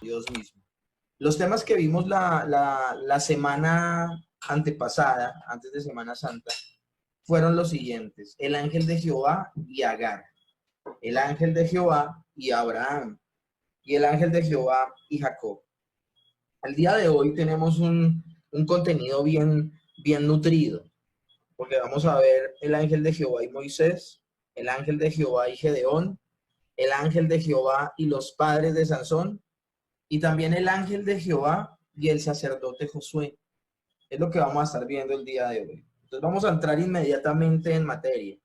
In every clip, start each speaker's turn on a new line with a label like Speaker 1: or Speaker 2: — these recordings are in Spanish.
Speaker 1: Dios mismo. Los temas que vimos la semana antepasada, antes de Semana Santa, fueron los siguientes: el ángel de Jehová y Agar, el ángel de Jehová y Abraham, y el ángel de Jehová y Jacob. Al día de hoy tenemos un contenido bien nutrido, porque vamos a ver el ángel de Jehová y Moisés, el ángel de Jehová y Gedeón, el ángel de Jehová y los padres de Sansón, y también el ángel de Jehová y el sacerdote Josué. Es lo que vamos a estar viendo el día de hoy. Entonces vamos a entrar inmediatamente en materia.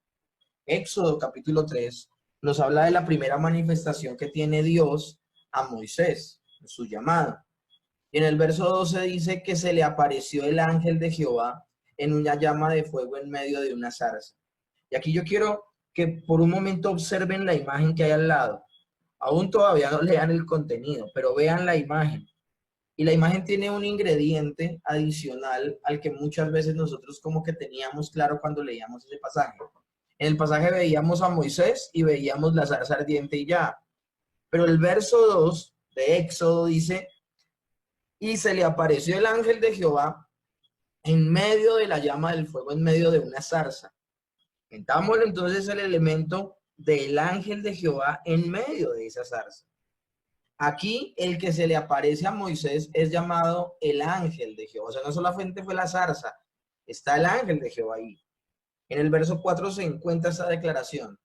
Speaker 1: Éxodo capítulo 3 nos habla de la primera manifestación que tiene Dios a Moisés, en su llamado. Y en el verso 12 dice que se le apareció el ángel de Jehová en una llama de fuego en medio de una zarza. Y aquí yo quiero que por un momento observen la imagen que hay al lado. Aún todavía no lean el contenido, pero vean la imagen. Y la imagen tiene un ingrediente adicional al que muchas veces nosotros como que teníamos claro cuando leíamos ese pasaje. En el pasaje veíamos a Moisés y veíamos la zarza ardiente y ya. Pero el verso 2 de Éxodo dice: y se le apareció el ángel de Jehová en medio de la llama del fuego, en medio de una zarza. Metámoslo entonces el elemento del ángel de Jehová en medio de esa zarza. Aquí el que se le aparece a Moisés es llamado el ángel de Jehová. O sea, no solamente fue la zarza, está el ángel de Jehová ahí. En el verso 4 se encuentra esta declaración: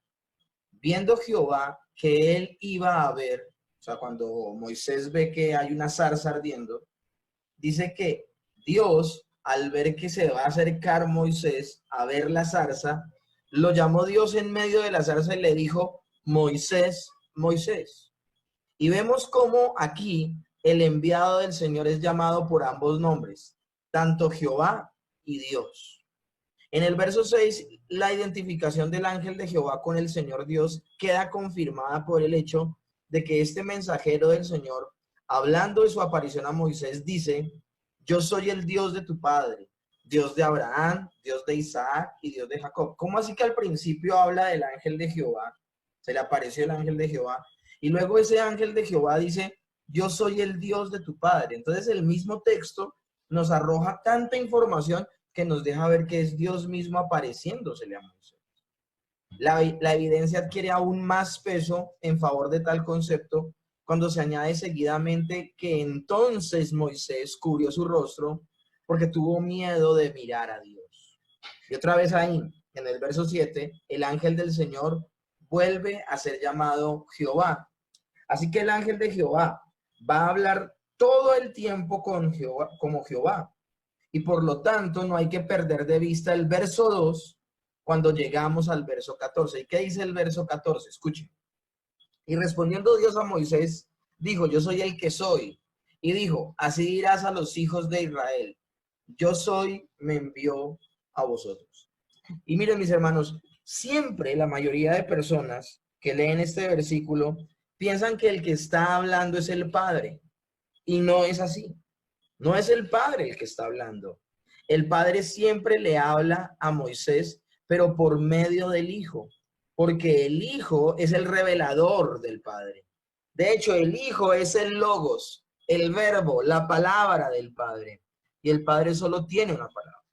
Speaker 1: viendo Jehová que él iba a ver, o sea, cuando Moisés ve que hay una zarza ardiendo, dice que Dios, al ver que se va a acercar Moisés a ver la zarza, lo llamó Dios en medio de la zarza y le dijo: Moisés, Moisés. Y vemos cómo aquí el enviado del Señor es llamado por ambos nombres, tanto Jehová y Dios. En el verso 6, la identificación del ángel de Jehová con el Señor Dios queda confirmada por el hecho de que este mensajero del Señor, hablando de su aparición a Moisés, dice: yo soy el Dios de tu padre, Dios de Abraham, Dios de Isaac y Dios de Jacob. ¿Cómo así que al principio habla del ángel de Jehová? Se le apareció el ángel de Jehová. Y luego ese ángel de Jehová dice: yo soy el Dios de tu padre. Entonces el mismo texto nos arroja tanta información que nos deja ver que es Dios mismo apareciéndosele a Moisés. La evidencia adquiere aún más peso en favor de tal concepto cuando se añade seguidamente que entonces Moisés cubrió su rostro porque tuvo miedo de mirar a Dios. Y otra vez ahí, en el verso 7, el ángel del Señor vuelve a ser llamado Jehová. Así que el ángel de Jehová va a hablar todo el tiempo con Jehová, como Jehová. Y por lo tanto no hay que perder de vista el verso 2 cuando llegamos al verso 14. ¿Y qué dice el verso 14? Escuchen. Y respondiendo Dios a Moisés, dijo: yo soy el que soy. Y dijo: así dirás a los hijos de Israel: yo soy, me envió a vosotros. Y miren, mis hermanos, siempre la mayoría de personas que leen este versículo piensan que el que está hablando es el Padre. Y no es así. No es el Padre el que está hablando. El Padre siempre le habla a Moisés, pero por medio del Hijo, porque el Hijo es el revelador del Padre. De hecho, el Hijo es el logos, el verbo, la palabra del Padre. Y el Padre solo tiene una palabra.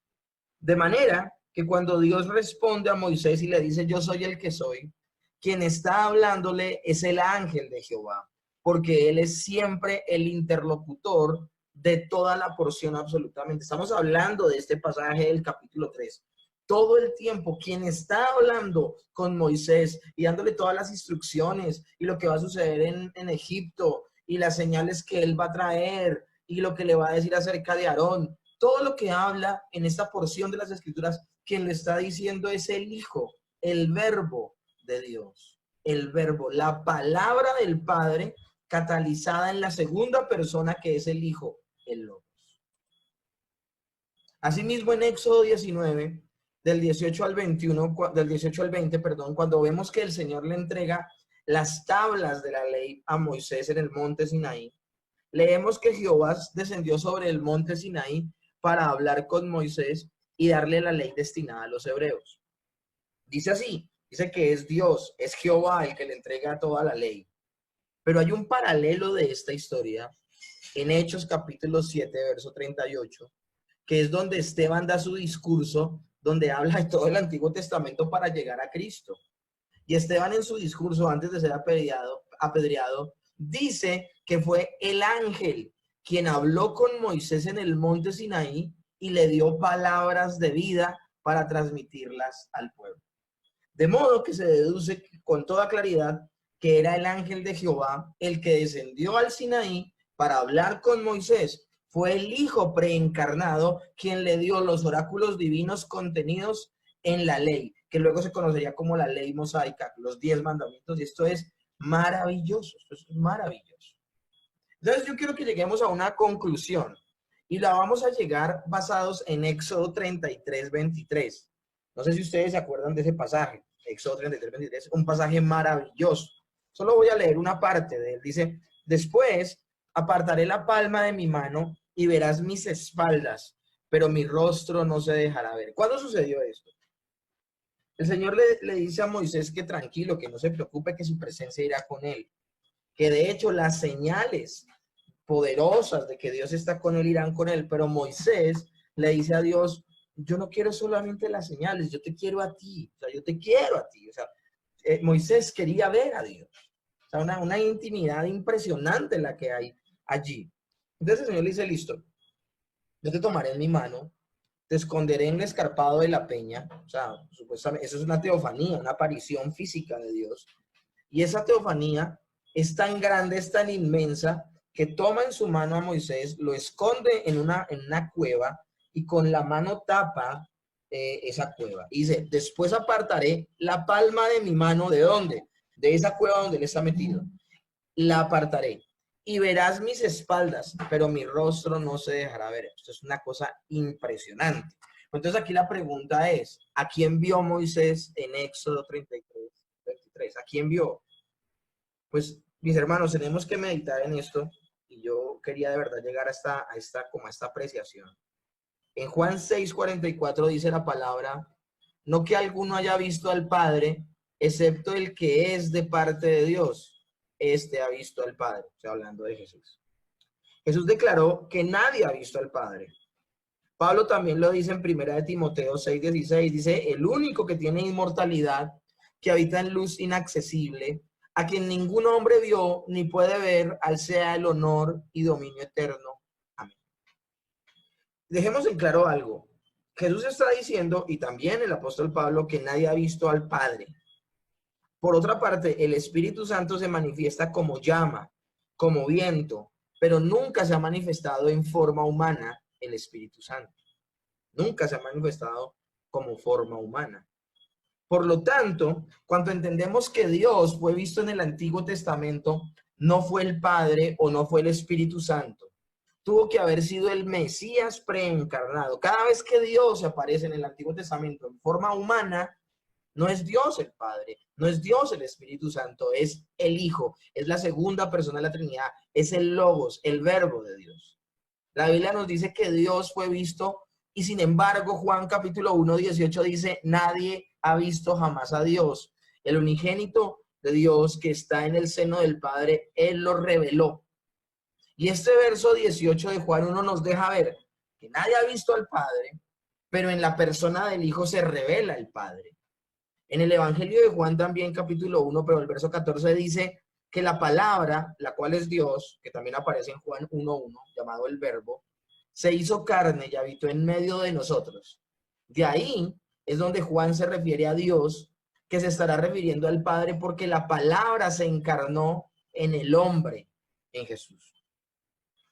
Speaker 1: De manera que cuando Dios responde a Moisés y le dice: yo soy el que soy, quien está hablándole es el ángel de Jehová, porque él es siempre el interlocutor de toda la porción absolutamente. Estamos hablando de este pasaje del capítulo 3. Todo el tiempo quien está hablando con Moisés y dándole todas las instrucciones y lo que va a suceder en Egipto y las señales que él va a traer y lo que le va a decir acerca de Aarón, todo lo que habla en esta porción de las Escrituras, quien le está diciendo es el Hijo, el verbo de Dios, el verbo, la palabra del Padre catalizada en la segunda persona que es el Hijo, el Logos. Asimismo, en Éxodo 19, del 18 al 21, del 18 al 20, perdón, cuando vemos que el Señor le entrega las tablas de la ley a Moisés en el monte Sinaí, leemos que Jehová descendió sobre el monte Sinaí para hablar con Moisés y darle la ley destinada a los hebreos. Dice así, dice que es Dios, es Jehová el que le entrega toda la ley. Pero hay un paralelo de esta historia en Hechos capítulo 7, verso 38, que es donde Esteban da su discurso, donde habla de todo el Antiguo Testamento para llegar a Cristo. Y Esteban en su discurso, antes de ser apedreado, dice que fue el ángel quien habló con Moisés en el monte Sinaí y le dio palabras de vida para transmitirlas al pueblo. De modo que se deduce con toda claridad que era el ángel de Jehová el que descendió al Sinaí para hablar con Moisés. Fue el Hijo preencarnado quien le dio los oráculos divinos contenidos en la ley, que luego se conocería como la ley mosaica, los 10 mandamientos, y esto es maravilloso, esto es maravilloso. Entonces yo quiero que lleguemos a una conclusión, y la vamos a llegar basados en Éxodo 33, 23. No sé si ustedes se acuerdan de ese pasaje, Éxodo 33, 23, un pasaje maravilloso. Solo voy a leer una parte de él. Dice, después apartaré la palma de mi mano y verás mis espaldas, pero mi rostro no se dejará ver. ¿Cuándo sucedió esto? El Señor le dice a Moisés que tranquilo, que no se preocupe, que su presencia irá con él. Que de hecho las señales poderosas de que Dios está con él irán con él. Pero Moisés le dice a Dios, yo no quiero solamente las señales, yo te quiero a ti. O sea, yo te quiero a ti. O sea, Moisés quería ver a Dios. O sea, una intimidad impresionante la que hay allí. Entonces el Señor le dice, listo, yo te tomaré en mi mano, te esconderé en el escarpado de la peña. O sea, supuestamente, eso es una teofanía, una aparición física de Dios. Y esa teofanía es tan grande, es tan inmensa, que toma en su mano a Moisés, lo esconde en una cueva y con la mano tapa esa cueva. Y dice, después apartaré la palma de mi mano, ¿de dónde? De esa cueva donde él está metido. La apartaré y verás mis espaldas, pero mi rostro no se dejará ver. Esto es una cosa impresionante. Entonces aquí la pregunta es, ¿a quién vio Moisés en Éxodo 33, 23? ¿A quién vio? Pues, mis hermanos, tenemos que meditar en esto y yo quería de verdad llegar a esta apreciación. En Juan 6:44 dice la palabra, no que alguno haya visto al Padre, excepto el que es de parte de Dios. Este ha visto al Padre, o sea, hablando de Jesús. Jesús declaró que nadie ha visto al Padre. Pablo también lo dice en 1 de Timoteo 6:16, dice, el único que tiene inmortalidad, que habita en luz inaccesible, a quien ningún hombre vio ni puede ver, al sea el honor y dominio eterno. Amén. Dejemos en claro algo. Jesús está diciendo, y también el apóstol Pablo, que nadie ha visto al Padre. Por otra parte, el Espíritu Santo se manifiesta como llama, como viento, pero nunca se ha manifestado en forma humana el Espíritu Santo. Nunca se ha manifestado como forma humana. Por lo tanto, cuando entendemos que Dios fue visto en el Antiguo Testamento, no fue el Padre o no fue el Espíritu Santo. Tuvo que haber sido el Mesías preencarnado. Cada vez que Dios aparece en el Antiguo Testamento en forma humana, no es Dios el Padre, no es Dios el Espíritu Santo, es el Hijo, es la segunda persona de la Trinidad, es el Logos, el Verbo de Dios. La Biblia nos dice que Dios fue visto y sin embargo Juan capítulo 1:18 dice, nadie ha visto jamás a Dios. El unigénito de Dios que está en el seno del Padre, Él lo reveló. Y este verso 18 de Juan 1 nos deja ver que nadie ha visto al Padre, pero en la persona del Hijo se revela el Padre. En el Evangelio de Juan también capítulo 1, pero el verso 14 dice que la palabra, la cual es Dios, que también aparece en Juan 1:1, llamado el Verbo, se hizo carne y habitó en medio de nosotros. De ahí es donde Juan se refiere a Dios, que se estará refiriendo al Padre porque la palabra se encarnó en el hombre, en Jesús.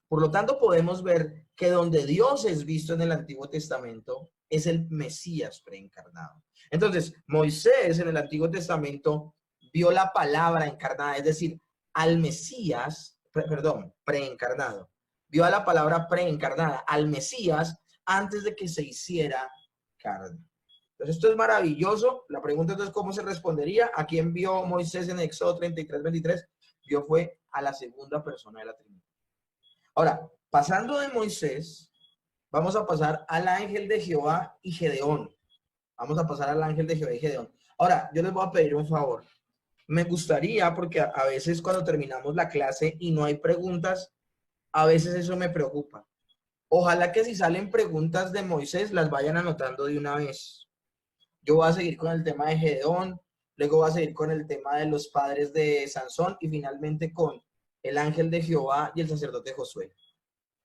Speaker 1: Por lo tanto, podemos ver que donde Dios es visto en el Antiguo Testamento es el Mesías preencarnado. Entonces, Moisés en el Antiguo Testamento vio la palabra encarnada, es decir, al Mesías, preencarnado. Vio a la palabra preencarnada, al Mesías, antes de que se hiciera carne. Entonces, esto es maravilloso. La pregunta entonces, ¿cómo se respondería? ¿A quién vio Moisés en Éxodo 33, 23? Vio fue a la segunda persona de la Trinidad. Ahora, pasando de Moisés, vamos a pasar al ángel de Jehová y Gedeón. Vamos a pasar al ángel de Jehová y Gedeón. Ahora, yo les voy a pedir un favor. Me gustaría, porque a veces cuando terminamos la clase y no hay preguntas, a veces eso me preocupa. Ojalá que si salen preguntas de Moisés, las vayan anotando de una vez. Yo voy a seguir con el tema de Gedeón, luego voy a seguir con el tema de los padres de Sansón y finalmente con el ángel de Jehová y el sacerdote Josué.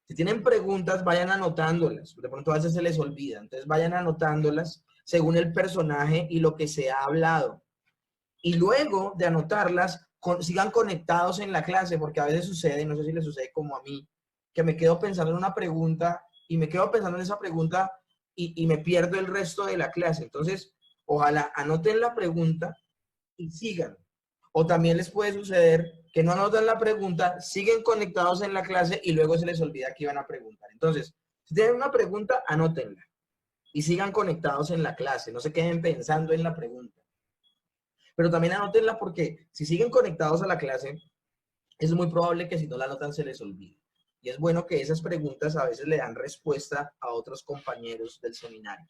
Speaker 1: Si tienen preguntas, vayan anotándolas. De pronto a veces se les olvida. Entonces vayan anotándolas según el personaje y lo que se ha hablado. Y luego de anotarlas, sigan conectados en la clase, porque a veces sucede, no sé si les sucede como a mí, que me quedo pensando en una pregunta y me quedo pensando en esa pregunta y me pierdo el resto de la clase. Entonces, ojalá anoten la pregunta y sigan. O también les puede suceder que no anotan la pregunta, siguen conectados en la clase y luego se les olvida que iban a preguntar. Entonces, si tienen una pregunta, anótenla y sigan conectados en la clase. No se queden pensando en la pregunta. Pero también anótenla porque si siguen conectados a la clase, es muy probable que si no la anotan se les olvide. Y es bueno que esas preguntas a veces le dan respuesta a otros compañeros del seminario.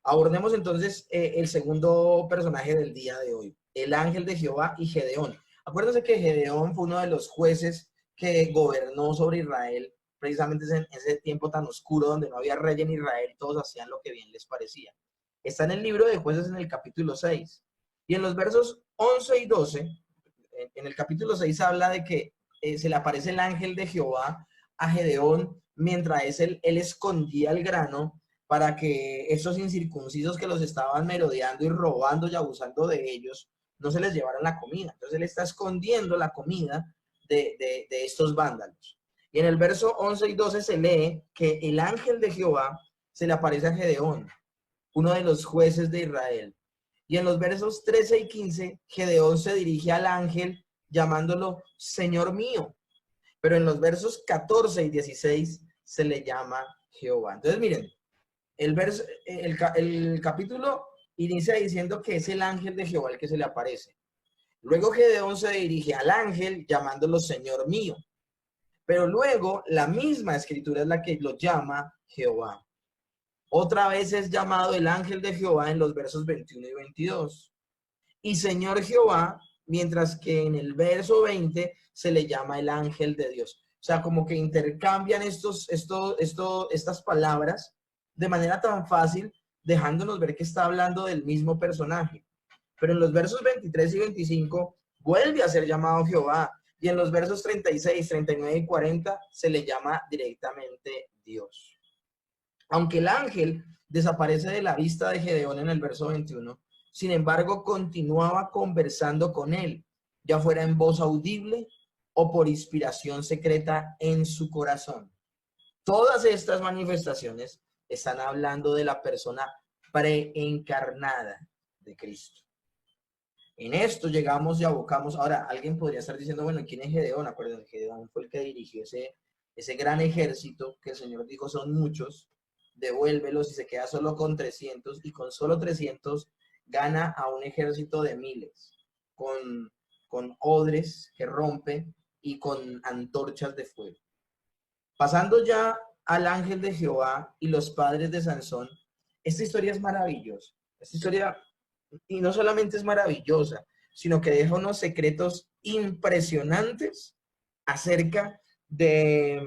Speaker 1: Abordemos entonces el segundo personaje del día de hoy, el ángel de Jehová y Gedeón. Acuérdense que Gedeón fue uno de los jueces que gobernó sobre Israel, precisamente en ese tiempo tan oscuro donde no había rey en Israel y todos hacían lo que bien les parecía. Está en el libro de Jueces en el capítulo 6. Y en los versos 11 y 12, en el capítulo 6 habla de que se le aparece el ángel de Jehová a Gedeón mientras él escondía el grano para que esos incircuncisos que los estaban merodeando y robando y abusando de ellos no se les llevaran la comida. Entonces él está escondiendo la comida de estos vándalos. Y en el verso 11 y 12 se lee que el ángel de Jehová se le aparece a Gedeón, uno de los jueces de Israel. Y en los versos 13 y 15, Gedeón se dirige al ángel llamándolo Señor mío. Pero en los versos 14 y 16 se le llama Jehová. Entonces miren, el capítulo inicia diciendo que es el ángel de Jehová el que se le aparece. Luego Gedeón se dirige al ángel llamándolo Señor mío. Pero luego la misma escritura es la que lo llama Jehová. Otra vez es llamado el ángel de Jehová en los versos 21 y 22. Y Señor Jehová, mientras que en el verso 20 se le llama el ángel de Dios. O sea, como que intercambian estas palabras de manera tan fácil, dejándonos ver que está hablando del mismo personaje. Pero en los versos 23 y 25 vuelve a ser llamado Jehová. Y en los versos 36, 39 y 40 se le llama directamente Dios. Aunque el ángel desaparece de la vista de Gedeón en el verso 21, sin embargo continuaba conversando con él, ya fuera en voz audible o por inspiración secreta en su corazón. Todas estas manifestaciones están hablando de la persona preencarnada de Cristo. En esto llegamos y abocamos. Ahora, alguien podría estar diciendo, bueno, ¿quién es Gedeón? Acuérdense, Gedeón fue el que dirigió ese gran ejército que el Señor dijo son muchos, devuélvelos y se queda solo con 300 y con solo 300 gana a un ejército de miles, con odres que rompe y con antorchas de fuego. Pasando ya al ángel de Jehová y los padres de Sansón, esta historia es maravillosa. Esta historia, y no solamente es maravillosa, sino que deja unos secretos impresionantes acerca de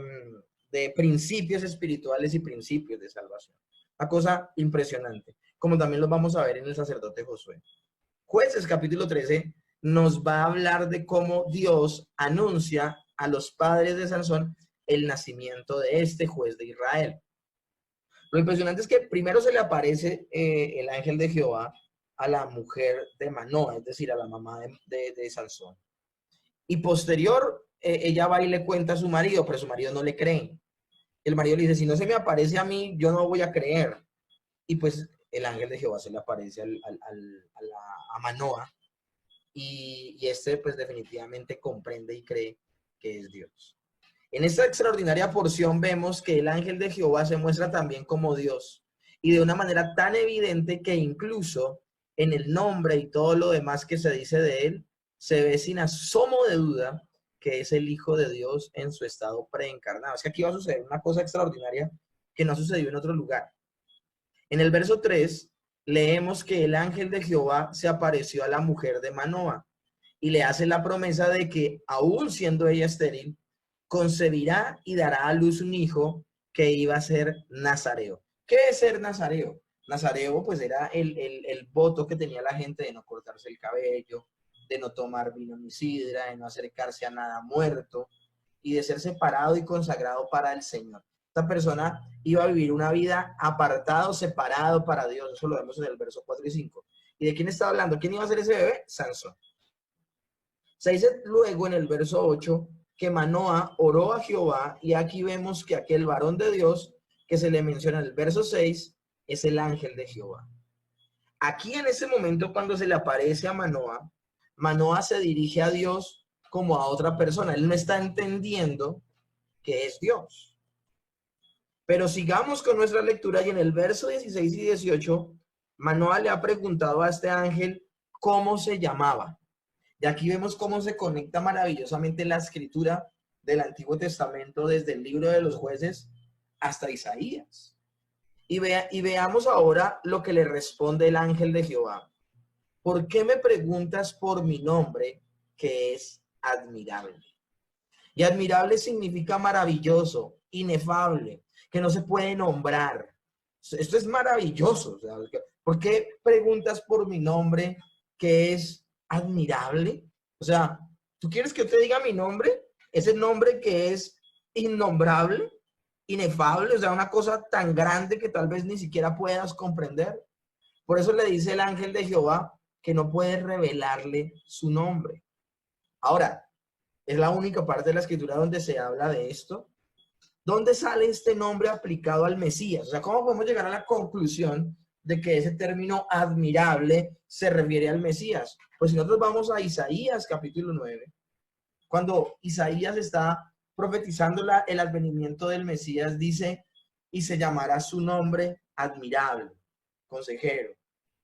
Speaker 1: principios espirituales y principios de salvación. Una cosa impresionante, como también lo vamos a ver en el sacerdote Josué. Jueces capítulo 13 nos va a hablar de cómo Dios anuncia a los padres de Sansón el nacimiento de este juez de Israel. Lo impresionante es que primero se le aparece el ángel de Jehová a la mujer de Manoa, es decir, a la mamá de Sansón. Y posterior, ella va y le cuenta a su marido, pero su marido no le cree. El marido le dice, si no se me aparece a mí, yo no voy a creer. Y pues el ángel de Jehová se le aparece a Manoa y este pues definitivamente comprende y cree que es Dios. En esta extraordinaria porción vemos que el ángel de Jehová se muestra también como Dios y de una manera tan evidente que incluso en el nombre y todo lo demás que se dice de él, se ve sin asomo de duda que es el Hijo de Dios en su estado preencarnado. Es que aquí va a suceder una cosa extraordinaria que no sucedió en otro lugar. En el verso 3 leemos que el ángel de Jehová se apareció a la mujer de Manoa y le hace la promesa de que, aún siendo ella estéril, concebirá y dará a luz un hijo que iba a ser nazareo. ¿Qué es ser nazareo? Nazareo, pues era el voto que tenía la gente de no cortarse el cabello, de no tomar vino ni sidra, de no acercarse a nada muerto y de ser separado y consagrado para el Señor. Esta persona iba a vivir una vida apartado, separado para Dios. Eso lo vemos en el verso 4 y 5. ¿Y de quién está hablando? ¿Quién iba a ser ese bebé? Sansón. Se dice luego en el verso 8 que Manoa oró a Jehová, y aquí vemos que aquel varón de Dios que se le menciona en el verso 6 es el ángel de Jehová. Aquí en ese momento, cuando se le aparece a Manoa, Manoa se dirige a Dios como a otra persona. Él no está entendiendo que es Dios. Pero sigamos con nuestra lectura, y en el verso 16 y 18, Manoa le ha preguntado a este ángel cómo se llamaba. Y aquí vemos cómo se conecta maravillosamente la escritura del Antiguo Testamento desde el libro de los Jueces hasta Isaías. Y veamos ahora lo que le responde el ángel de Jehová. ¿Por qué me preguntas por mi nombre, que es admirable? Y admirable significa maravilloso, inefable, que no se puede nombrar. Esto es maravilloso. O sea, ¿por qué preguntas por mi nombre, que es admirable? O sea, ¿tú quieres que yo te diga mi nombre? Ese nombre que es innombrable, inefable, o sea, una cosa tan grande que tal vez ni siquiera puedas comprender. Por eso le dice el ángel de Jehová que no puede revelarle su nombre. Ahora, es la única parte de la escritura donde se habla de esto. ¿Dónde sale este nombre aplicado al Mesías? O sea, ¿cómo podemos llegar a la conclusión de que ese término admirable se refiere al Mesías? Pues si nosotros vamos a Isaías capítulo 9, cuando Isaías está profetizando el advenimiento del Mesías, dice, y se llamará su nombre admirable, consejero,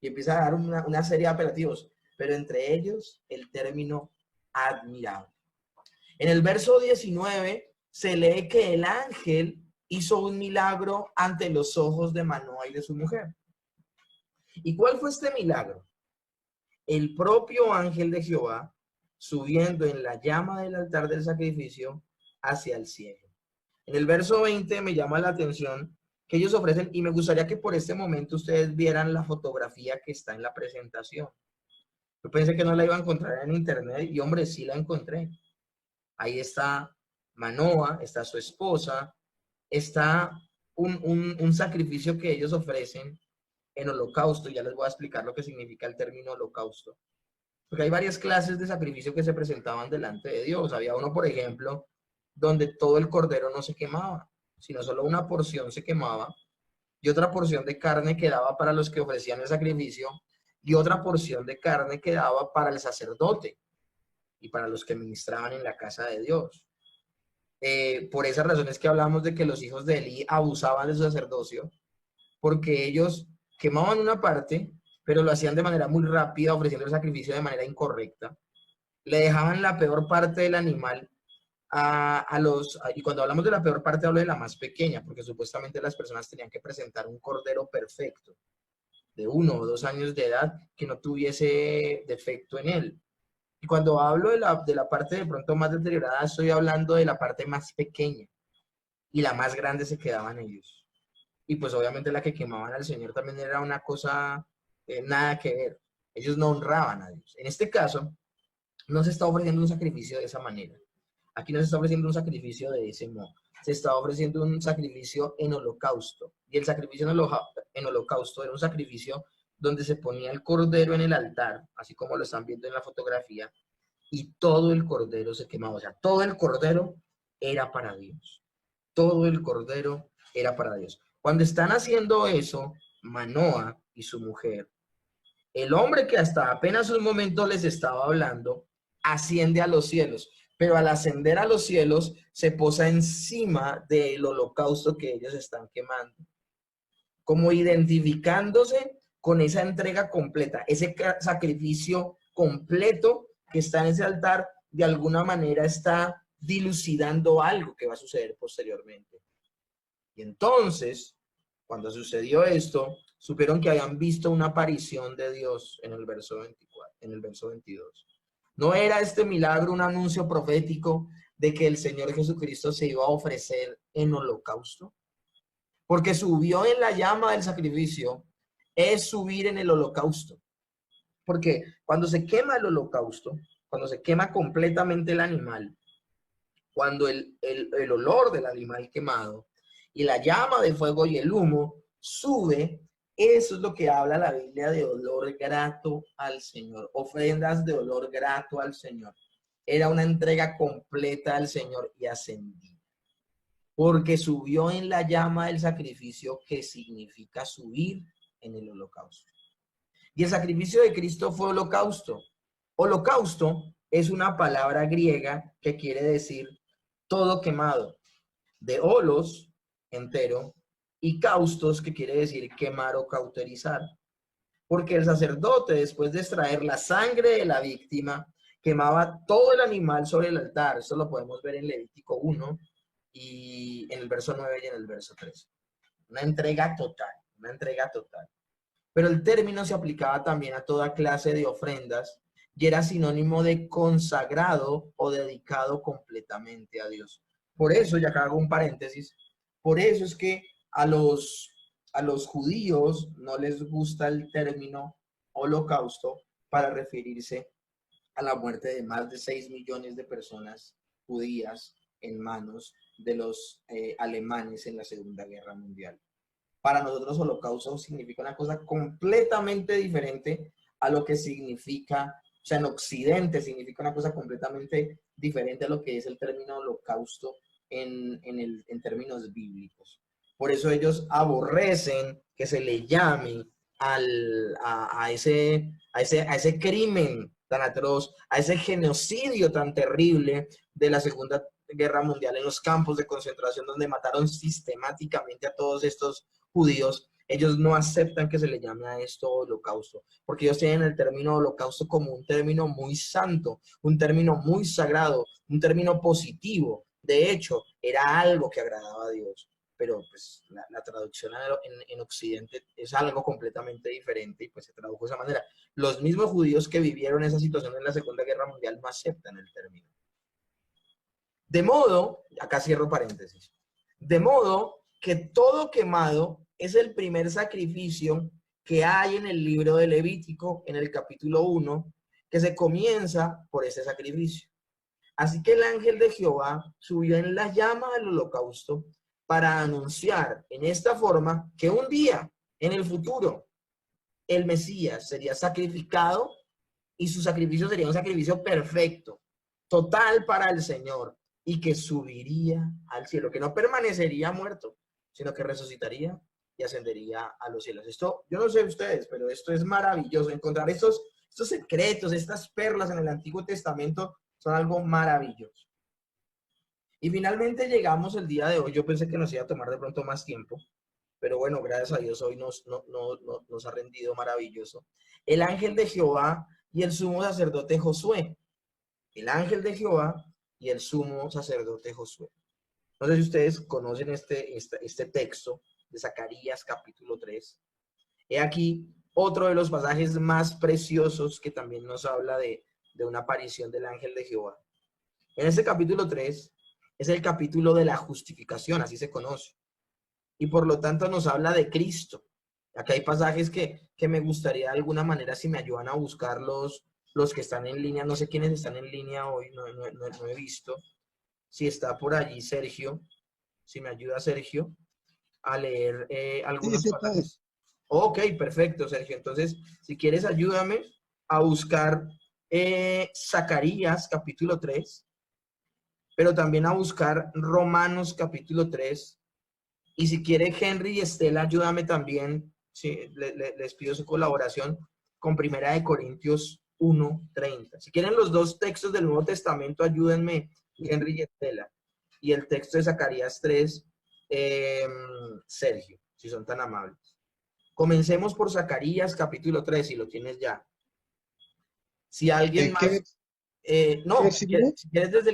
Speaker 1: y empieza a dar una serie de apelativos, pero entre ellos el término admirable. En el verso 19 se lee que el ángel hizo un milagro ante los ojos de Manoa y de su mujer. ¿Y cuál fue este milagro? El propio ángel de Jehová subiendo en la llama del altar del sacrificio hacia el cielo. En el verso 20 me llama la atención que ellos ofrecen, y me gustaría que por este momento ustedes vieran la fotografía que está en la presentación. Yo pensé que no la iba a encontrar en internet, y hombre, sí la encontré. Ahí está Manoa, está su esposa, está un sacrificio que ellos ofrecen en holocausto. Ya les voy a explicar lo que significa el término holocausto. Porque hay varias clases de sacrificio que se presentaban delante de Dios. Había uno, por ejemplo, donde todo el cordero no se quemaba, sino solo una porción se quemaba, y otra porción de carne quedaba para los que ofrecían el sacrificio, y otra porción de carne quedaba para el sacerdote y para los que ministraban en la casa de Dios. Por esas razones que hablamos de que los hijos de Elí abusaban de su sacerdocio, porque ellos quemaban una parte, pero lo hacían de manera muy rápida, ofreciendo el sacrificio de manera incorrecta. Le dejaban la peor parte del animal y cuando hablamos de la peor parte hablo de la más pequeña, porque supuestamente las personas tenían que presentar un cordero perfecto, de 1 o 2 años de edad, que no tuviese defecto en él. Y cuando hablo de la parte de pronto más deteriorada, estoy hablando de la parte más pequeña, y la más grande se quedaban ellos. Y pues obviamente la que quemaban al Señor también era una cosa nada que ver. Ellos no honraban a Dios. En este caso, no se está ofreciendo un sacrificio de esa manera. Aquí no se está ofreciendo un sacrificio de ese modo. Se está ofreciendo un sacrificio en holocausto. Y el sacrificio en holocausto era un sacrificio donde se ponía el cordero en el altar, así como lo están viendo en la fotografía, y todo el cordero se quemaba. O sea, todo el cordero era para Dios. Todo el cordero era para Dios. Cuando están haciendo eso, Manoa y su mujer, el hombre que hasta apenas un momento les estaba hablando, asciende a los cielos, pero al ascender a los cielos se posa encima del holocausto que ellos están quemando, como identificándose con esa entrega completa, ese sacrificio completo que está en ese altar, de alguna manera está dilucidando algo que va a suceder posteriormente. Y entonces, cuando sucedió esto, supieron que habían visto una aparición de Dios en el verso 24, en el verso 22. ¿No era este milagro un anuncio profético de que el Señor Jesucristo se iba a ofrecer en holocausto? Porque subió en la llama del sacrificio es subir en el holocausto. Porque cuando se quema el holocausto, cuando se quema completamente el animal, cuando el olor del animal quemado y la llama de fuego y el humo sube, eso es lo que habla la Biblia de olor grato al Señor, ofrendas de olor grato al Señor. Era una entrega completa al Señor y ascendí, porque subió en la llama del sacrificio, que significa subir en el holocausto. Y el sacrificio de Cristo fue holocausto. Holocausto es una palabra griega que quiere decir todo quemado, de holos, entero, y caustos, que quiere decir quemar o cauterizar. Porque el sacerdote, después de extraer la sangre de la víctima, quemaba todo el animal sobre el altar. Esto lo podemos ver en Levítico 1 y en el verso 9 y en el verso 3. Una entrega total, una entrega total. Pero el término se aplicaba también a toda clase de ofrendas y era sinónimo de consagrado o dedicado completamente a Dios. Por eso, ya acá hago un paréntesis, por eso es que a los judíos no les gusta el término holocausto para referirse a la muerte de más de 6 millones de personas judías en manos de los alemanes en la Segunda Guerra Mundial. Para nosotros holocausto significa una cosa completamente diferente a lo que significa, o sea, en Occidente significa una cosa completamente diferente a lo que es el término holocausto en términos bíblicos. Por eso ellos aborrecen que se le llame a ese crimen tan atroz, a ese genocidio tan terrible de la Segunda Guerra Mundial en los campos de concentración donde mataron sistemáticamente a todos estos judíos. Ellos no aceptan que se le llame a esto holocausto, porque ellos tienen el término holocausto como un término muy santo, un término muy sagrado, un término positivo. De hecho, era algo que agradaba a Dios, pero pues la traducción en Occidente es algo completamente diferente y pues se tradujo de esa manera. Los mismos judíos que vivieron esa situación en la Segunda Guerra Mundial no aceptan el término. De modo, acá cierro paréntesis, de modo que todo quemado es el primer sacrificio que hay en el libro de Levítico, en el capítulo 1, que se comienza por ese sacrificio. Así que el ángel de Jehová subió en la llama del holocausto para anunciar en esta forma que un día, en el futuro, el Mesías sería sacrificado y su sacrificio sería un sacrificio perfecto, total para el Señor, y que subiría al cielo, que no permanecería muerto, sino que resucitaría y ascendería a los cielos. Esto, yo no sé ustedes, pero esto es maravilloso. Encontrar estos secretos, estas perlas en el Antiguo Testamento son algo maravilloso. Y finalmente llegamos el día de hoy. Yo pensé que nos iba a tomar de pronto más tiempo, pero bueno, gracias a Dios hoy nos ha rendido maravilloso. El ángel de Jehová y el sumo sacerdote Josué. El ángel de Jehová y el sumo sacerdote Josué. No sé si ustedes conocen este texto de Zacarías capítulo 3. He aquí otro de los pasajes más preciosos que también nos habla de una aparición del ángel de Jehová. En este capítulo 3 es el capítulo de la justificación, así se conoce. Y por lo tanto nos habla de Cristo. Acá hay pasajes que me gustaría de alguna manera, si me ayudan a buscar los que están en línea, no sé quiénes están en línea hoy, no he visto. Si está por allí Sergio, si me ayuda Sergio a leer
Speaker 2: Sí,
Speaker 1: algunos
Speaker 2: sí, todo.
Speaker 1: pasajes. Ok, perfecto, Sergio. Entonces, si quieres, ayúdame a buscar Zacarías capítulo 3, pero también a buscar Romanos capítulo 3. Y si quiere Henry y Estela, ayúdame también, sí, les pido su colaboración con Primera de Corintios 1:30. Si quieren los dos textos del Nuevo Testamento, ayúdenme, Henry y Estela. Y el texto de Zacarías 3, Sergio, si son tan amables. Comencemos por Zacarías capítulo 3, si lo tienes ya. Si alguien
Speaker 2: ¿Qué,
Speaker 1: más,
Speaker 2: qué
Speaker 1: no,
Speaker 2: versículo?
Speaker 1: si quieres desde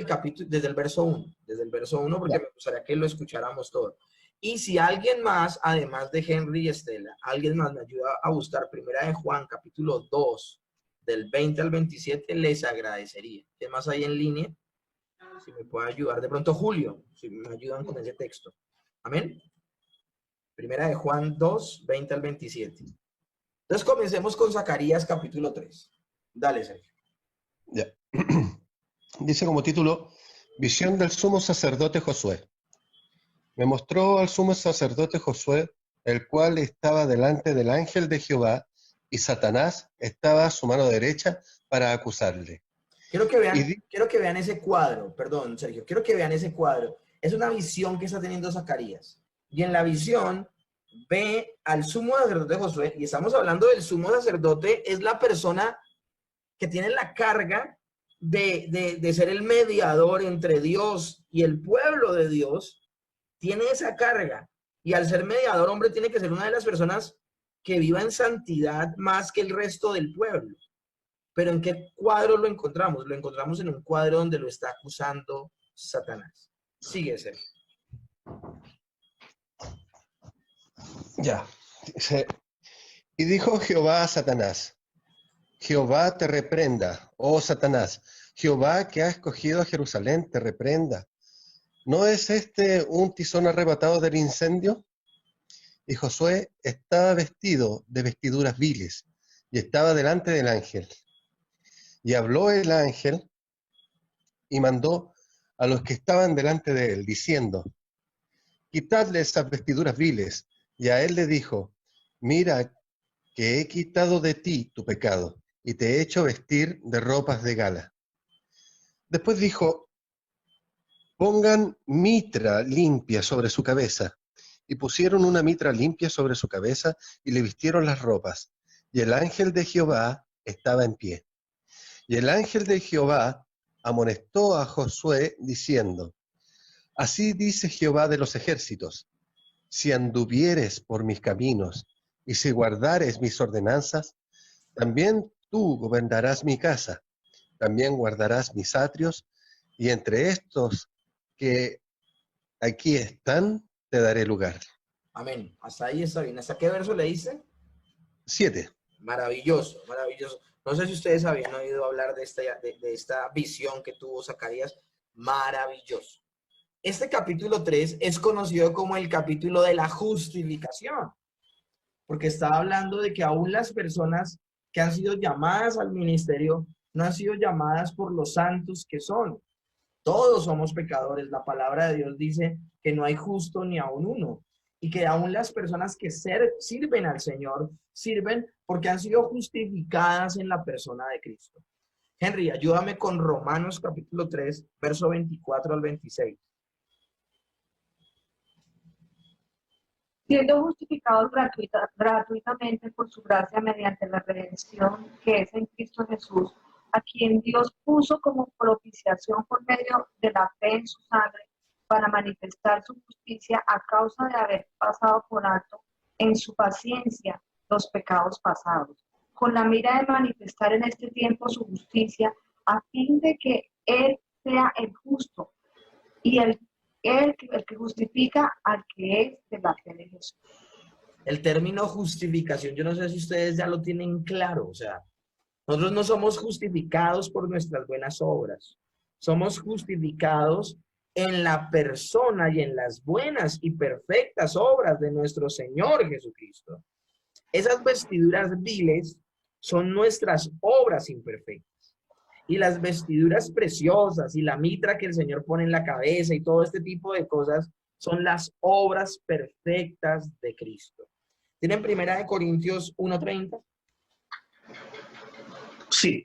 Speaker 1: el verso 1, porque
Speaker 2: Ya.
Speaker 1: me gustaría que lo escucháramos todo. Y si alguien más, además de Henry y Estela, alguien más me ayuda a buscar Primera de Juan, capítulo 2, del 20 al 27, les agradecería. ¿Qué más hay en línea? Si me puede ayudar. De pronto Julio, si me ayudan con ese texto. Amén. Primera de Juan 2, 20 al 27. Entonces comencemos con Zacarías capítulo 3. Dale, Sergio.
Speaker 2: Ya. Dice como título, Visión del sumo sacerdote Josué. Me mostró al sumo sacerdote Josué, el cual estaba delante del ángel de Jehová, y Satanás estaba a su mano derecha para acusarle.
Speaker 1: Quiero que vean ese cuadro, perdón, Sergio, quiero que vean ese cuadro. Es una visión que está teniendo Zacarías. Y en la visión ve al sumo sacerdote Josué, y estamos hablando del sumo sacerdote, es la persona que tiene la carga de ser el mediador entre Dios y el pueblo de Dios, tiene esa carga. Y al ser mediador, hombre, tiene que ser una de las personas que viva en santidad más que el resto del pueblo. Pero ¿en qué cuadro lo encontramos? Lo encontramos en un cuadro donde lo está acusando Satanás. Sigue, Sergio.
Speaker 2: Ya. Dice, y dijo Jehová a Satanás, Jehová te reprenda, oh Satanás, Jehová que ha escogido a Jerusalén te reprenda. ¿No es este un tizón arrebatado del incendio? Y Josué estaba vestido de vestiduras viles, y estaba delante del ángel. Y habló el ángel, y mandó a los que estaban delante de él, diciendo, quitadle esas vestiduras viles. Y a él le dijo, mira que he quitado de ti tu pecado, y te he hecho vestir de ropas de gala. Después dijo, pongan mitra limpia sobre su cabeza. Y pusieron una mitra limpia sobre su cabeza, y le vistieron las ropas. Y el ángel de Jehová estaba en pie. Y el ángel de Jehová amonestó a Josué, diciendo, así dice Jehová de los ejércitos, si anduvieres por mis caminos, y si guardares mis ordenanzas, también tú gobernarás mi casa, también guardarás mis atrios, y entre estos que aquí están, te daré lugar.
Speaker 1: Amén. Hasta ahí está bien. ¿Hasta qué verso le dice?
Speaker 2: 7.
Speaker 1: Maravilloso, maravilloso. No sé si ustedes habían oído hablar de esta visión que tuvo Zacarías. Maravilloso. Este capítulo 3 es conocido como el capítulo de la justificación, porque está hablando de que aún las personas que han sido llamadas al ministerio no han sido llamadas por los santos que son. Todos somos pecadores. La palabra de Dios dice que no hay justo ni aún uno. Y que aún las personas que sirven al Señor, sirven porque han sido justificadas en la persona de Cristo. Henry, ayúdame con Romanos capítulo 3, verso 24 al 26.
Speaker 3: Siendo justificados gratuitamente por su gracia mediante la redención que es en Cristo Jesús, a quien Dios puso como propiciación por medio de la fe en su sangre, para manifestar su justicia a causa de haber pasado por alto en su paciencia los pecados pasados, con la mira de manifestar en este tiempo su justicia, a fin de que Él sea el justo y el que justifica al que es de la fe de Jesús.
Speaker 1: El término justificación, yo no sé si ustedes ya lo tienen claro, o sea, nosotros no somos justificados por nuestras buenas obras, somos justificados en la persona y en las buenas y perfectas obras de nuestro Señor Jesucristo. Esas vestiduras viles son nuestras obras imperfectas. Y las vestiduras preciosas y la mitra que el Señor pone en la cabeza y todo este tipo de cosas son las obras perfectas de Cristo. ¿Tienen Primera de Corintios 1:30?
Speaker 4: Sí.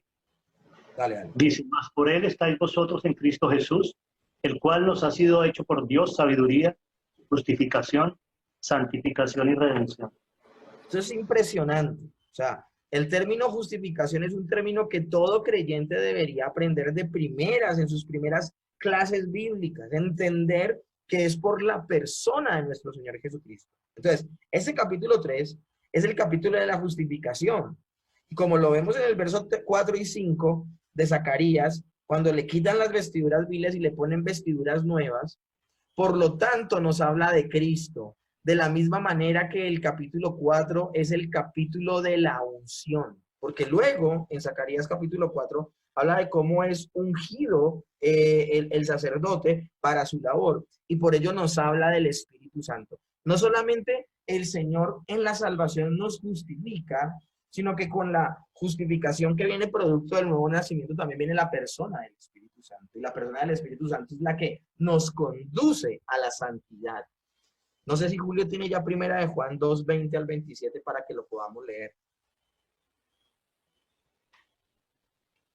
Speaker 1: Dale.
Speaker 4: Dice, mas por él estáis vosotros en Cristo Jesús, el cual nos ha sido hecho por Dios sabiduría, justificación, santificación y redención.
Speaker 1: Esto es impresionante. O sea, el término justificación es un término que todo creyente debería aprender de primeras, en sus primeras clases bíblicas, entender que es por la persona de nuestro Señor Jesucristo. Entonces, este capítulo 3 es el capítulo de la justificación. Y como lo vemos en el verso 4 y 5 de Zacarías, cuando le quitan las vestiduras viles y le ponen vestiduras nuevas, por lo tanto nos habla de Cristo. De la misma manera que el capítulo 4 es el capítulo de la unción, porque luego en Zacarías capítulo 4 habla de cómo es ungido el sacerdote para su labor, y por ello nos habla del Espíritu Santo. No solamente el Señor en la salvación nos justifica, sino que con la justificación que viene producto del nuevo nacimiento también viene la persona del Espíritu Santo. Y la persona del Espíritu Santo es la que nos conduce a la santidad. No sé si Julio tiene ya primera de Juan 2, 20 al 27 para que lo podamos leer.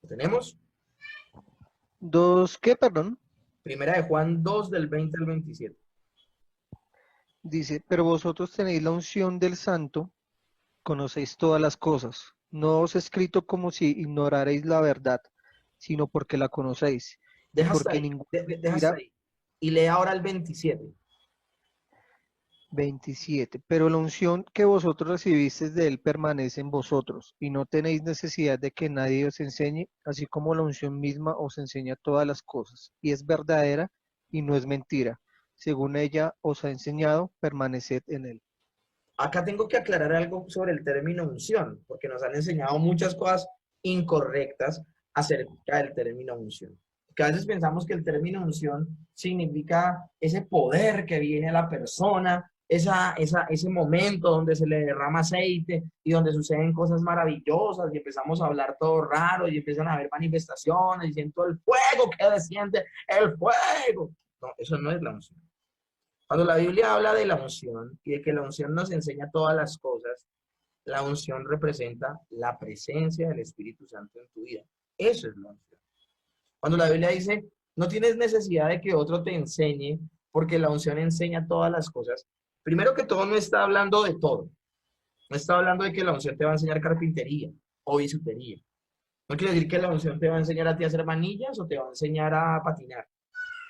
Speaker 1: ¿Lo tenemos?
Speaker 5: Dos, ¿qué, perdón?
Speaker 1: Primera de Juan 2 del 20 al 27.
Speaker 5: Dice, pero vosotros tenéis la unción del Santo, conocéis todas las cosas. No os he escrito como si ignorarais la verdad, sino porque la conocéis. Y
Speaker 1: Deja hasta
Speaker 5: porque
Speaker 1: ahí,
Speaker 5: ninguna
Speaker 1: deja hasta
Speaker 5: mentira,
Speaker 1: ahí. Y lee ahora el 27.
Speaker 5: 27. Pero la unción que vosotros recibisteis de él permanece en vosotros, y no tenéis necesidad de que nadie os enseñe, así como la unción misma os enseña todas las cosas, y es verdadera y no es mentira. Según ella os ha enseñado, permaneced en él.
Speaker 1: Acá tengo que aclarar algo sobre el término unción, porque nos han enseñado muchas cosas incorrectas acerca del término unción. Que a veces pensamos que el término unción significa ese poder que viene a la persona, ese momento donde se le derrama aceite y donde suceden cosas maravillosas y empezamos a hablar todo raro y empiezan a haber manifestaciones y siento el fuego que desciende, el fuego. No, eso no es la unción. Cuando la Biblia habla de la unción y de que la unción nos enseña todas las cosas, la unción representa la presencia del Espíritu Santo en tu vida. Eso es la unción. Cuando la Biblia dice, no tienes necesidad de que otro te enseñe, porque la unción enseña todas las cosas, primero que todo no está hablando de todo. No está hablando de que la unción te va a enseñar carpintería o bisutería. No quiere decir que la unción te va a enseñar a ti a hacer manillas o te va a enseñar a patinar.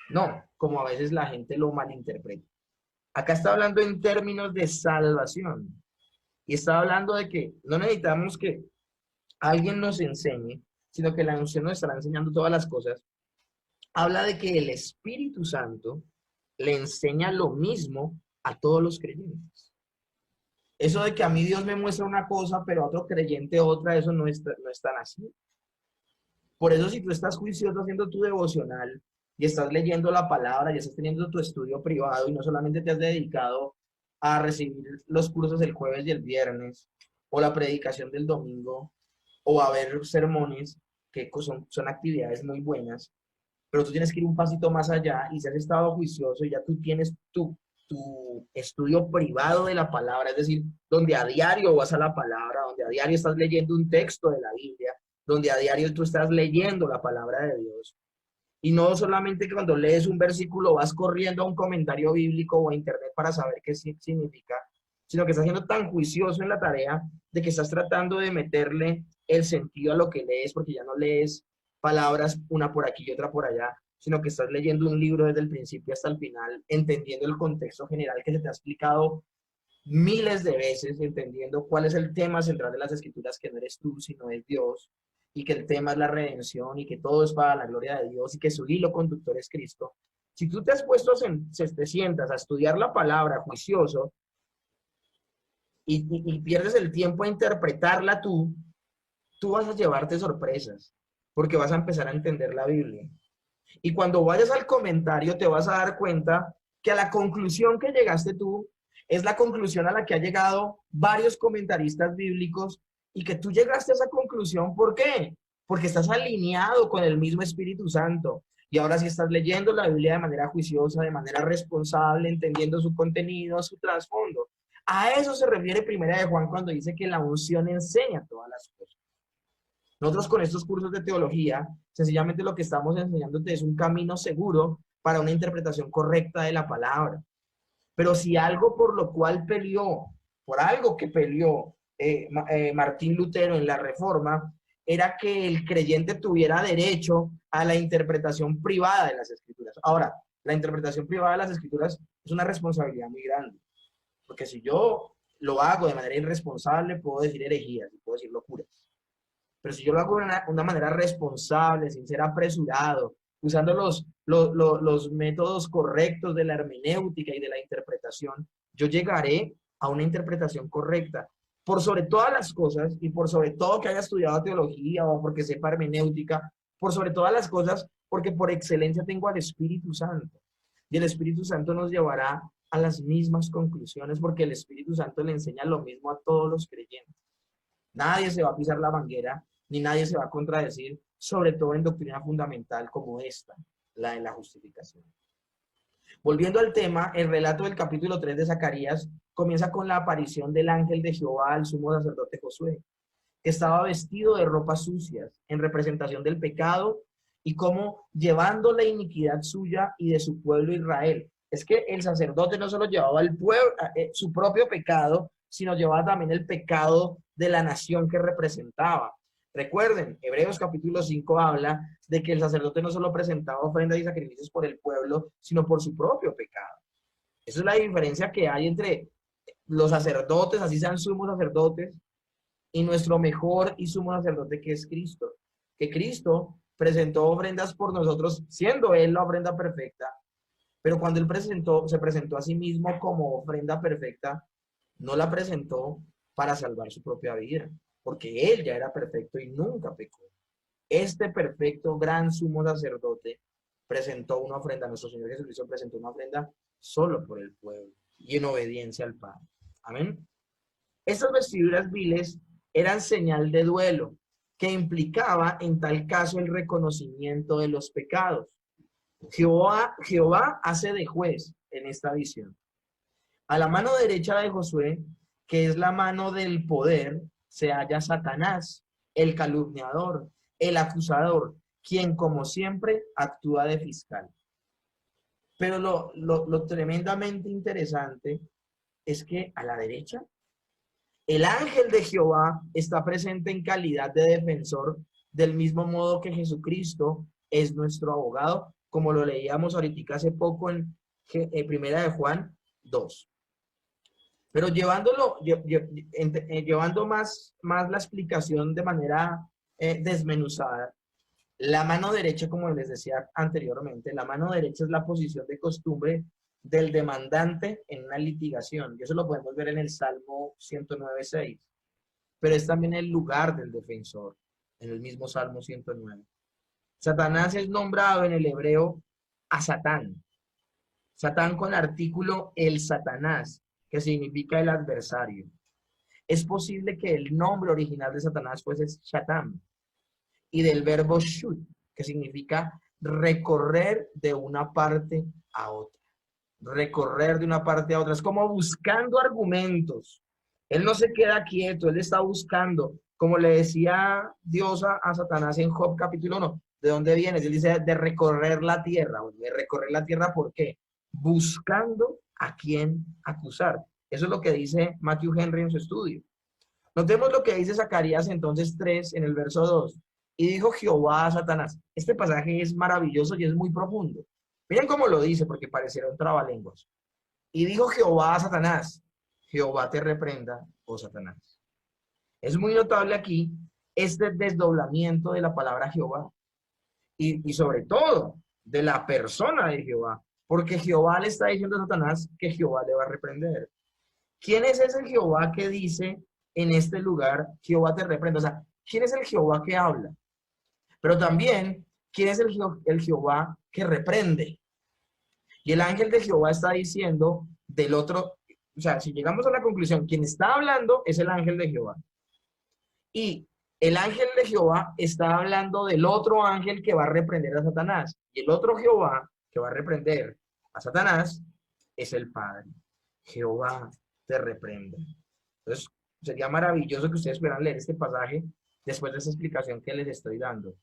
Speaker 1: No, como a veces la gente lo malinterpreta. Acá está hablando en términos de salvación. Y está hablando de que no necesitamos que alguien nos enseñe, sino que la unción nos estará enseñando todas las cosas. Habla de que el Espíritu Santo le enseña lo mismo a todos los creyentes. Eso de que a mí Dios me muestra una cosa, pero a otro creyente otra, eso no es tan así. Por eso si tú estás juicioso haciendo tu devocional y estás leyendo la palabra y estás teniendo tu estudio privado y no solamente te has dedicado a recibir los cursos el jueves y el viernes o la predicación del domingo o a ver sermones, que son actividades muy buenas, pero tú tienes que ir un pasito más allá y si has estado juicioso y ya tú tienes tu estudio privado de la palabra, es decir, donde a diario vas a la palabra, donde a diario estás leyendo un texto de la Biblia, donde a diario tú estás leyendo la palabra de Dios. Y no solamente que cuando lees un versículo vas corriendo a un comentario bíblico o a internet para saber qué significa, sino que estás siendo tan juicioso en la tarea de que estás tratando de meterle el sentido a lo que lees, porque ya no lees palabras una por aquí y otra por allá, sino que estás leyendo un libro desde el principio hasta el final, entendiendo el contexto general que se te ha explicado miles de veces, entendiendo cuál es el tema central de las Escrituras, que no eres tú, sino es Dios, y que el tema es la redención, y que todo es para la gloria de Dios, y que su hilo conductor es Cristo. Si tú te has puesto, te sientas a estudiar la palabra juicioso, y pierdes el tiempo a interpretarla tú vas a llevarte sorpresas, porque vas a empezar a entender la Biblia. Y cuando vayas al comentario te vas a dar cuenta que a la conclusión que llegaste tú es la conclusión a la que han llegado varios comentaristas bíblicos y que tú llegaste a esa conclusión. ¿Por qué? Porque estás alineado con el mismo Espíritu Santo. Y ahora sí estás leyendo la Biblia de manera juiciosa, de manera responsable, entendiendo su contenido, su trasfondo. A eso se refiere Primera de Juan cuando dice que la unción enseña todas las cosas. Nosotros con estos cursos de teología, sencillamente lo que estamos enseñándote es un camino seguro para una interpretación correcta de la palabra. Pero si algo por lo cual peleó, por algo que peleó Martín Lutero en la Reforma, era que el creyente tuviera derecho a la interpretación privada de las Escrituras. Ahora, la interpretación privada de las Escrituras es una responsabilidad muy grande, porque si yo lo hago de manera irresponsable, puedo decir herejías, puedo decir locuras. Pero si yo lo hago de una manera responsable, sin ser apresurado, usando los métodos correctos de la hermenéutica y de la interpretación, yo llegaré a una interpretación correcta. por sobre todas las cosas y por sobre todo que haya estudiado teología o porque sepa hermenéutica, por sobre todas las cosas, porque por excelencia tengo al Espíritu Santo. Y el Espíritu Santo nos llevará a las mismas conclusiones porque el Espíritu Santo le enseña lo mismo a todos los creyentes. Nadie se va a pisar la manguera, ni nadie se va a contradecir, sobre todo en doctrina fundamental como esta, la de la justificación. Volviendo al tema, el relato del capítulo 3 de Zacarías comienza con la aparición del ángel de Jehová al sumo sacerdote Josué, que estaba vestido de ropas sucias en representación del pecado y como llevando la iniquidad suya y de su pueblo Israel. Es que el sacerdote no solo llevaba el pueblo, su propio pecado, sino llevaba también el pecado de la nación que representaba. Recuerden, Hebreos capítulo 5 habla de que el sacerdote no solo presentaba ofrendas y sacrificios por el pueblo, sino por su propio pecado. Esa es la diferencia que hay entre los sacerdotes, así sean sumos sacerdotes, y nuestro mejor y sumo sacerdote que es Cristo. Que Cristo presentó ofrendas por nosotros, siendo Él la ofrenda perfecta, pero cuando Él se presentó a sí mismo como ofrenda perfecta, no la presentó para salvar su propia vida, porque Él ya era perfecto y nunca pecó. Este perfecto gran sumo sacerdote presentó una ofrenda, nuestro Señor Jesucristo presentó una ofrenda solo por el pueblo y en obediencia al Padre. Amén. Estas vestiduras viles eran señal de duelo, que implicaba en tal caso el reconocimiento de los pecados. Jehová hace de juez en esta visión. A la mano derecha de Josué, que es la mano del poder, se halla Satanás, el calumniador, el acusador, quien como siempre actúa de fiscal. Pero lo tremendamente interesante es que a la derecha, el ángel de Jehová está presente en calidad de defensor, del mismo modo que Jesucristo es nuestro abogado, como lo leíamos ahorita hace poco en Primera de Juan 2. Pero llevando más la explicación de manera desmenuzada, la mano derecha, como les decía anteriormente, la mano derecha es la posición de costumbre del demandante en una litigación. Y eso lo podemos ver en el Salmo 109.6. Pero es también el lugar del defensor, en el mismo Salmo 109. Satanás es nombrado en el hebreo a Satán. Satán con artículo el Satanás, que significa el adversario. Es posible que el nombre original de Satanás fuese Shatam, y del verbo shut, que significa recorrer de una parte a otra. Recorrer de una parte a otra. Es como buscando argumentos. Él no se queda quieto, él está buscando. Como le decía Dios a Satanás en Job capítulo 1, ¿de dónde vienes? Él dice de recorrer la tierra. Bueno, de recorrer la tierra, ¿por qué? Buscando a quién acusar. Eso es lo que dice Matthew Henry en su estudio. Notemos lo que dice Zacarías entonces 3 en el verso 2. Y dijo Jehová a Satanás. Este pasaje es maravilloso y es muy profundo. Miren cómo lo dice, porque pareciera un trabalenguas. Y dijo Jehová a Satanás, Jehová te reprenda, oh Satanás. Es muy notable aquí este desdoblamiento de la palabra Jehová. Y sobre todo, de la persona de Jehová. Porque Jehová le está diciendo a Satanás que Jehová le va a reprender. ¿Quién es ese Jehová que dice en este lugar, Jehová te reprenda? O sea, ¿quién es el Jehová que habla? Pero también, ¿quién es el Jehová que reprende? Y el ángel de Jehová está diciendo del otro, o sea, si llegamos a la conclusión, quien está hablando es el ángel de Jehová. Y el ángel de Jehová está hablando del otro ángel que va a reprender a Satanás. Y el otro Jehová que va a reprender a Satanás es el Padre. Jehová te reprende. Entonces, sería maravilloso que ustedes pudieran leer este pasaje después de esa explicación que les estoy dando.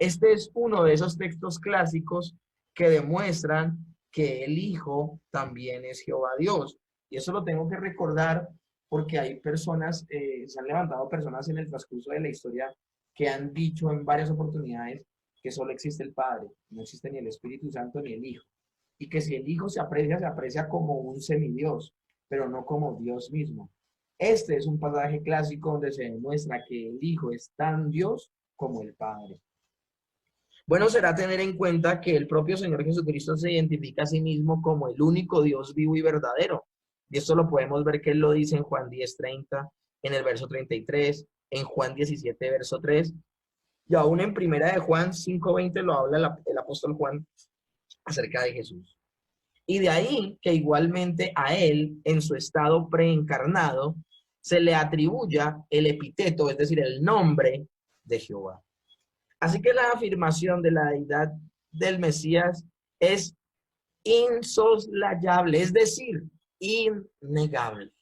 Speaker 1: Este es uno de esos textos clásicos que demuestran que el Hijo también es Jehová Dios. Y eso lo tengo que recordar porque hay personas, se han levantado personas en el transcurso de la historia que han dicho en varias oportunidades que solo existe el Padre, no existe ni el Espíritu Santo ni el Hijo. Y que si el Hijo se aprecia como un semidios, pero no como Dios mismo. Este es un pasaje clásico donde se demuestra que el Hijo es tan Dios como el Padre. Bueno será tener en cuenta que el propio Señor Jesucristo se identifica a sí mismo como el único Dios vivo y verdadero. Y esto lo podemos ver que Él lo dice en Juan 10:30 en el verso 33, en Juan 17, verso 3, y aún en primera de Juan 5:20 lo habla el apóstol Juan acerca de Jesús. Y de ahí que igualmente a él, en su estado preencarnado, se le atribuya el epíteto, es decir, el nombre de Jehová. Así que la afirmación de la deidad del Mesías es insoslayable, es decir, innegable.